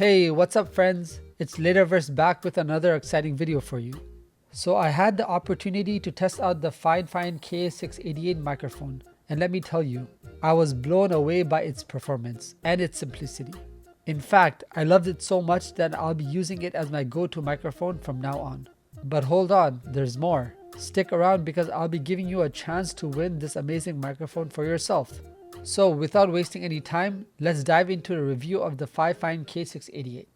Hey, what's up friends? It's Laterverse back with another exciting video for you. So I had the opportunity to test out the FiFine K688 microphone, and let me tell you, I was blown away by its performance and its simplicity. In fact, I loved it so much that I'll be using it as my go-to microphone from now on. But hold on, there's more. Stick around because I'll be giving you a chance to win this amazing microphone for yourself. So without wasting any time, let's dive into a review of the FiFine K688.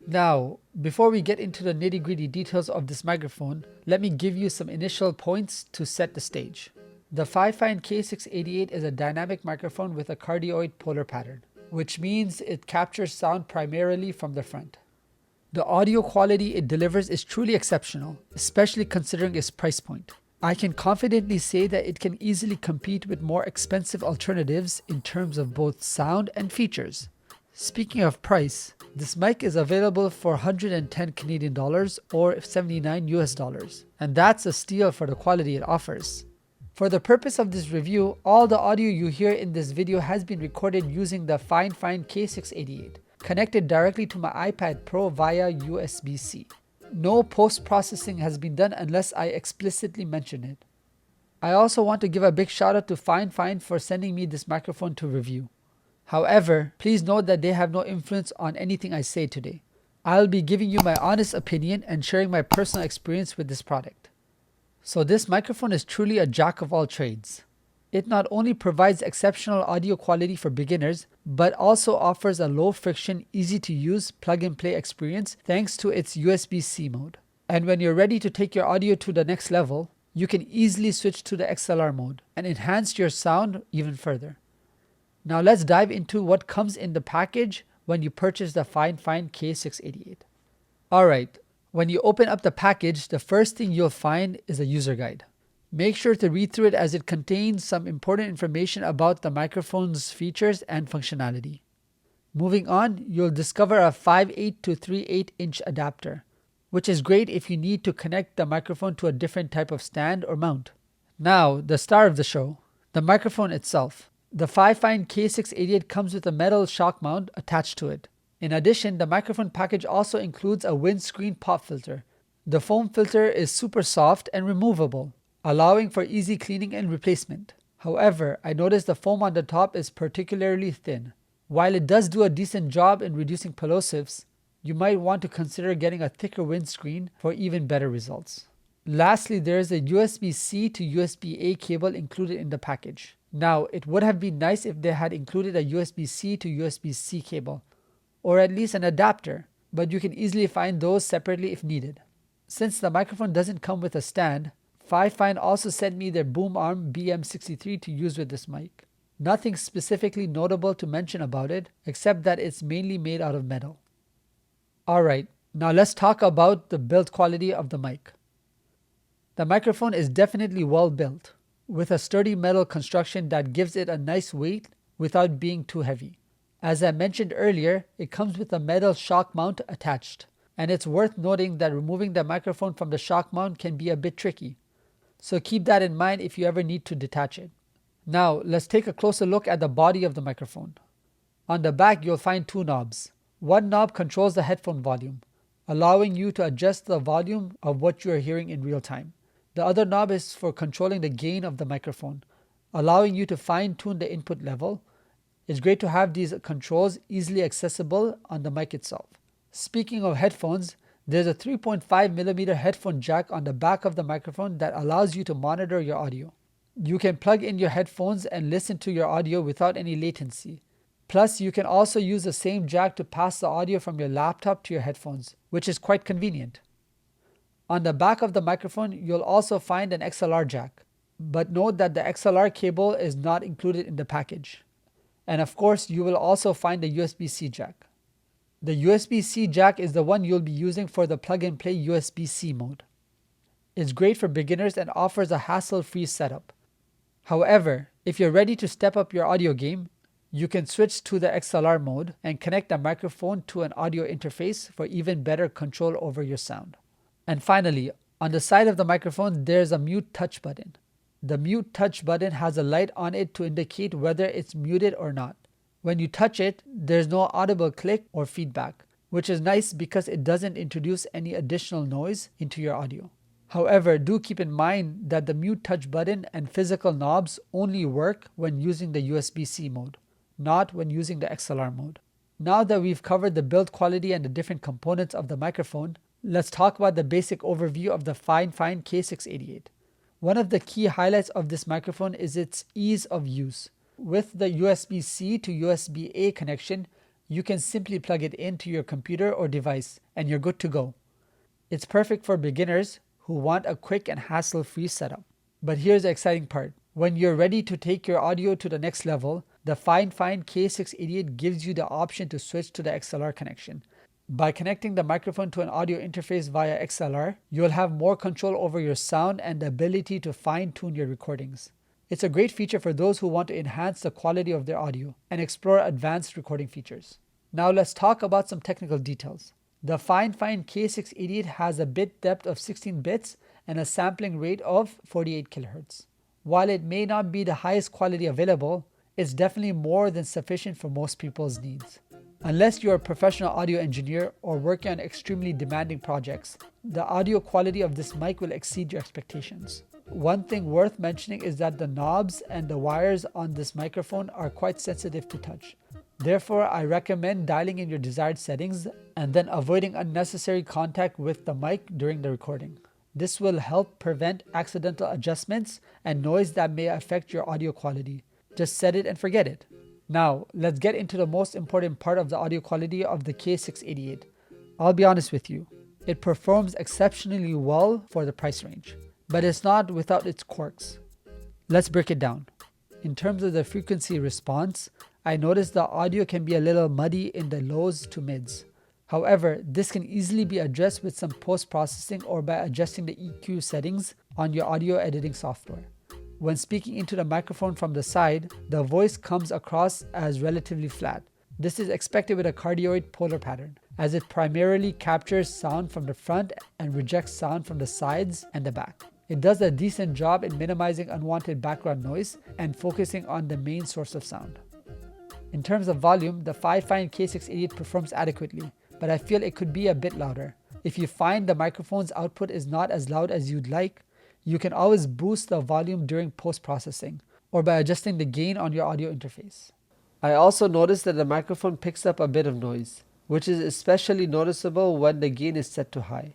Now, before we get into the nitty-gritty details of this microphone, let me give you some initial points to set the stage. The FiFine K688 is a dynamic microphone with a cardioid polar pattern, which means it captures sound primarily from the front. The audio quality it delivers is truly exceptional, especially considering its price point. I can confidently say that it can easily compete with more expensive alternatives in terms of both sound and features. Speaking of price, this mic is available for 110 Canadian dollars or 79 US dollars, and that's a steal for the quality it offers. For the purpose of this review, all the audio you hear in this video has been recorded using the FiFine K688, connected directly to my iPad Pro via USB-C. No post-processing has been done unless I explicitly mention it. I also want to give a big shout out to FiFine for sending me this microphone to review. However, please note that they have no influence on anything I say today. I'll be giving you my honest opinion and sharing my personal experience with this product. So this microphone is truly a jack of all trades. It not only provides exceptional audio quality for beginners, but also offers a low-friction, easy-to-use plug-and-play experience thanks to its USB-C mode. And when you're ready to take your audio to the next level, you can easily switch to the XLR mode and enhance your sound even further. Now let's dive into what comes in the package when you purchase the FiFine K688. Alright, when you open up the package, the first thing you'll find is a user guide. Make sure to read through it as it contains some important information about the microphone's features and functionality. Moving on, you'll discover a 5.8 to 3.8 inch adapter, which is great if you need to connect the microphone to a different type of stand or mount. Now, the star of the show, the microphone itself. The FiFine K688 comes with a metal shock mount attached to it. In addition, the microphone package also includes a windscreen pop filter. The foam filter is super soft and removable, allowing for easy cleaning and replacement. However, I noticed the foam on the top is particularly thin. While it does do a decent job in reducing plosives, you might want to consider getting a thicker windscreen for even better results. Lastly, there is a USB-C to USB-A cable included in the package. Now, it would have been nice if they had included a USB-C to USB-C cable, or at least an adapter, but you can easily find those separately if needed. Since the microphone doesn't come with a stand, FiFine also sent me their boom arm BM63 to use with this mic. Nothing specifically notable to mention about it, except that it's mainly made out of metal. Alright, now let's talk about the build quality of the mic. The microphone is definitely well built, with a sturdy metal construction that gives it a nice weight without being too heavy. As I mentioned earlier, it comes with a metal shock mount attached, and it's worth noting that removing the microphone from the shock mount can be a bit tricky. So keep that in mind if you ever need to detach it. Now, let's take a closer look at the body of the microphone. On the back, you'll find two knobs. One knob controls the headphone volume, allowing you to adjust the volume of what you are hearing in real time. The other knob is for controlling the gain of the microphone, allowing you to fine-tune the input level. It's great to have these controls easily accessible on the mic itself. Speaking of headphones, there's a 3.5mm headphone jack on the back of the microphone that allows you to monitor your audio. You can plug in your headphones and listen to your audio without any latency. Plus, you can also use the same jack to pass the audio from your laptop to your headphones, which is quite convenient. On the back of the microphone, you'll also find an XLR jack, but note that the XLR cable is not included in the package. And of course, you will also find the USB-C jack. The USB-C jack is the one you'll be using for the plug-and-play USB-C mode. It's great for beginners and offers a hassle-free setup. However, if you're ready to step up your audio game, you can switch to the XLR mode and connect the microphone to an audio interface for even better control over your sound. And finally, on the side of the microphone, there's a mute touch button. The mute touch button has a light on it to indicate whether it's muted or not. When you touch it, there's no audible click or feedback, which is nice because it doesn't introduce any additional noise into your audio. However, do keep in mind that the mute touch button and physical knobs only work when using the USB-C mode, not when using the XLR mode. Now that we've covered the build quality and the different components of the microphone, let's talk about the basic overview of the FiFine K688. One of the key highlights of this microphone is its ease of use. With the USB-C to USB-A connection, you can simply plug it into your computer or device and you're good to go. It's perfect for beginners who want a quick and hassle-free setup. But here's the exciting part. When you're ready to take your audio to the next level, the FiFine K688 gives you the option to switch to the XLR connection. By connecting the microphone to an audio interface via XLR, you'll have more control over your sound and the ability to fine-tune your recordings. It's a great feature for those who want to enhance the quality of their audio and explore advanced recording features. Now let's talk about some technical details. The FiFine K688 has a bit depth of 16 bits and a sampling rate of 48 kHz. While it may not be the highest quality available, it's definitely more than sufficient for most people's needs. Unless you're a professional audio engineer or working on extremely demanding projects, the audio quality of this mic will exceed your expectations. One thing worth mentioning is that the knobs and the wires on this microphone are quite sensitive to touch. Therefore, I recommend dialing in your desired settings and then avoiding unnecessary contact with the mic during the recording. This will help prevent accidental adjustments and noise that may affect your audio quality. Just set it and forget it. Now, let's get into the most important part of the audio quality of the K688. I'll be honest with you, it performs exceptionally well for the price range, but it's not without its quirks. Let's break it down. In terms of the frequency response, I noticed the audio can be a little muddy in the lows to mids. However, this can easily be addressed with some post-processing or by adjusting the EQ settings on your audio editing software. When speaking into the microphone from the side, the voice comes across as relatively flat. This is expected with a cardioid polar pattern, as it primarily captures sound from the front and rejects sound from the sides and the back. It does a decent job in minimizing unwanted background noise and focusing on the main source of sound. In terms of volume, the FiFine K688 performs adequately, but I feel it could be a bit louder. If you find the microphone's output is not as loud as you'd like, you can always boost the volume during post-processing or by adjusting the gain on your audio interface. I also noticed that the microphone picks up a bit of noise, which is especially noticeable when the gain is set to high.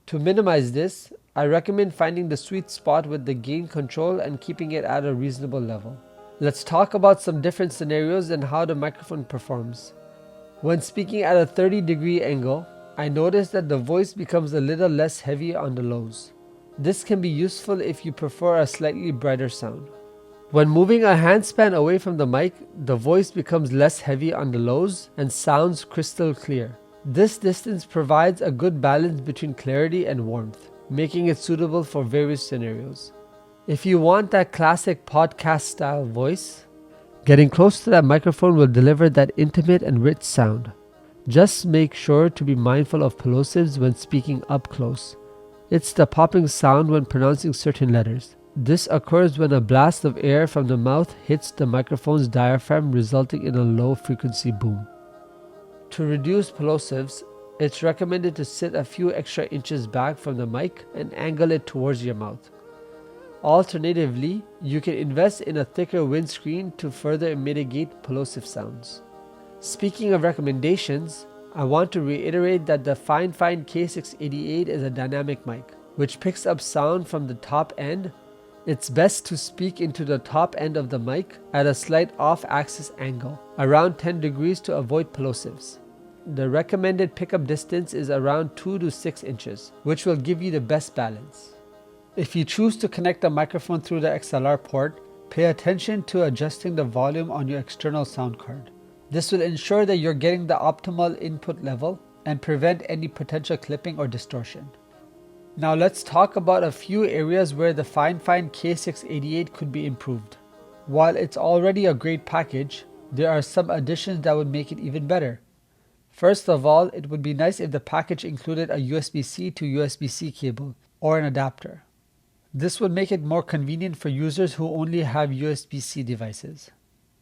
To minimize this, I recommend finding the sweet spot with the gain control and keeping it at a reasonable level. Let's talk about some different scenarios and how the microphone performs. When speaking at a 30-degree angle, I noticed that the voice becomes a little less heavy on the lows. This can be useful if you prefer a slightly brighter sound. When moving a handspan away from the mic, the voice becomes less heavy on the lows and sounds crystal clear. This distance provides a good balance between clarity and warmth, making it suitable for various scenarios. If you want that classic podcast style voice, getting close to that microphone will deliver that intimate and rich sound. Just make sure to be mindful of plosives when speaking up close. It's the popping sound when pronouncing certain letters. This occurs when a blast of air from the mouth hits the microphone's diaphragm, resulting in a low frequency boom. To reduce plosives, it's recommended to sit a few extra inches back from the mic and angle it towards your mouth. Alternatively, you can invest in a thicker windscreen to further mitigate plosive sounds. Speaking of recommendations, I want to reiterate that the FiFine K688 is a dynamic mic, which picks up sound from the top end. It's best to speak into the top end of the mic at a slight off-axis angle, around 10 degrees to avoid plosives. The recommended pickup distance is around 2 to 6 inches, which will give you the best balance. If you choose to connect the microphone through the XLR port, pay attention to adjusting the volume on your external sound card. This will ensure that you're getting the optimal input level and prevent any potential clipping or distortion. Now let's talk about a few areas where the FiFine K688 could be improved. While it's already a great package, there are some additions that would make it even better. First of all, it would be nice if the package included a USB-C to USB-C cable or an adapter. This would make it more convenient for users who only have USB-C devices.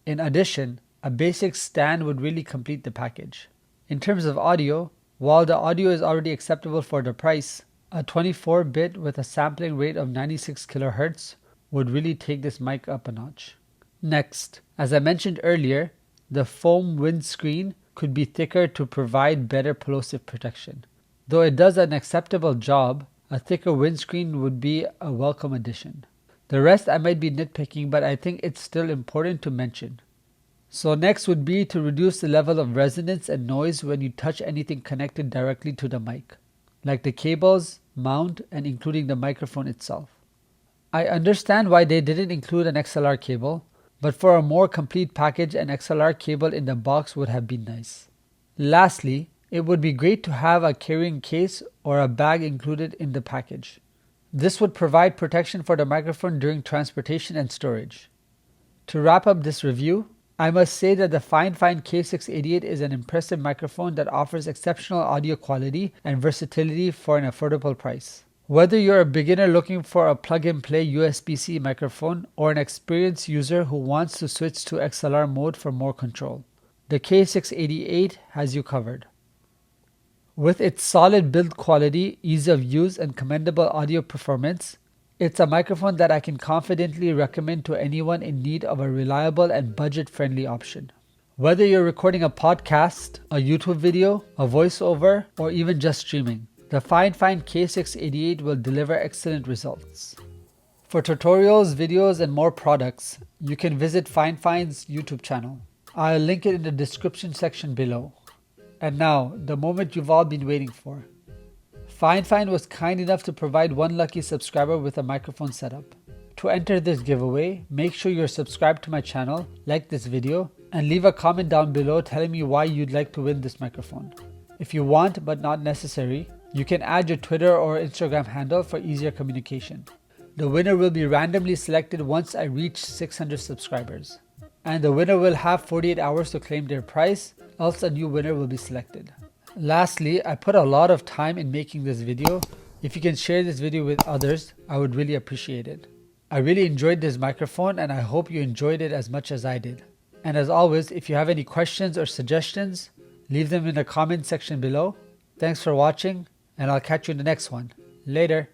In addition, a basic stand would really complete the package. In terms of audio, while the audio is already acceptable for the price, a 24-bit with a sampling rate of 96 kHz would really take this mic up a notch. Next, as I mentioned earlier, the foam windscreen could be thicker to provide better plosive protection. Though it does an acceptable job, a thicker windscreen would be a welcome addition. The rest I might be nitpicking, but I think it's still important to mention. So next would be to reduce the level of resonance and noise when you touch anything connected directly to the mic, like the cables, mount, and including the microphone itself. I understand why they didn't include an XLR cable, but for a more complete package, an XLR cable in the box would have been nice. Lastly, it would be great to have a carrying case or a bag included in the package. This would provide protection for the microphone during transportation and storage. To wrap up this review, I must say that the FiFine K688 is an impressive microphone that offers exceptional audio quality and versatility for an affordable price. Whether you're a beginner looking for a plug-and-play USB-C microphone or an experienced user who wants to switch to XLR mode for more control, the K688 has you covered. With its solid build quality, ease of use, and commendable audio performance, it's a microphone that I can confidently recommend to anyone in need of a reliable and budget-friendly option. Whether you're recording a podcast, a YouTube video, a voiceover, or even just streaming, the FiFine K688 will deliver excellent results. For tutorials, videos, and more products, you can visit FiFine's YouTube channel. I'll link it in the description section below. And now, the moment you've all been waiting for. FiFine was kind enough to provide one lucky subscriber with a microphone setup. To enter this giveaway, make sure you're subscribed to my channel, like this video, and leave a comment down below telling me why you'd like to win this microphone. If you want, but not necessary, you can add your Twitter or Instagram handle for easier communication. The winner will be randomly selected once I reach 600 subscribers. And the winner will have 48 hours to claim their prize, else a new winner will be selected. Lastly, I put a lot of time in making this video. If you can share this video with others, I would really appreciate it. I really enjoyed this microphone and I hope you enjoyed it as much as I did. And as always, if you have any questions or suggestions, leave them in the comment section below. Thanks for watching and I'll catch you in the next one. Later.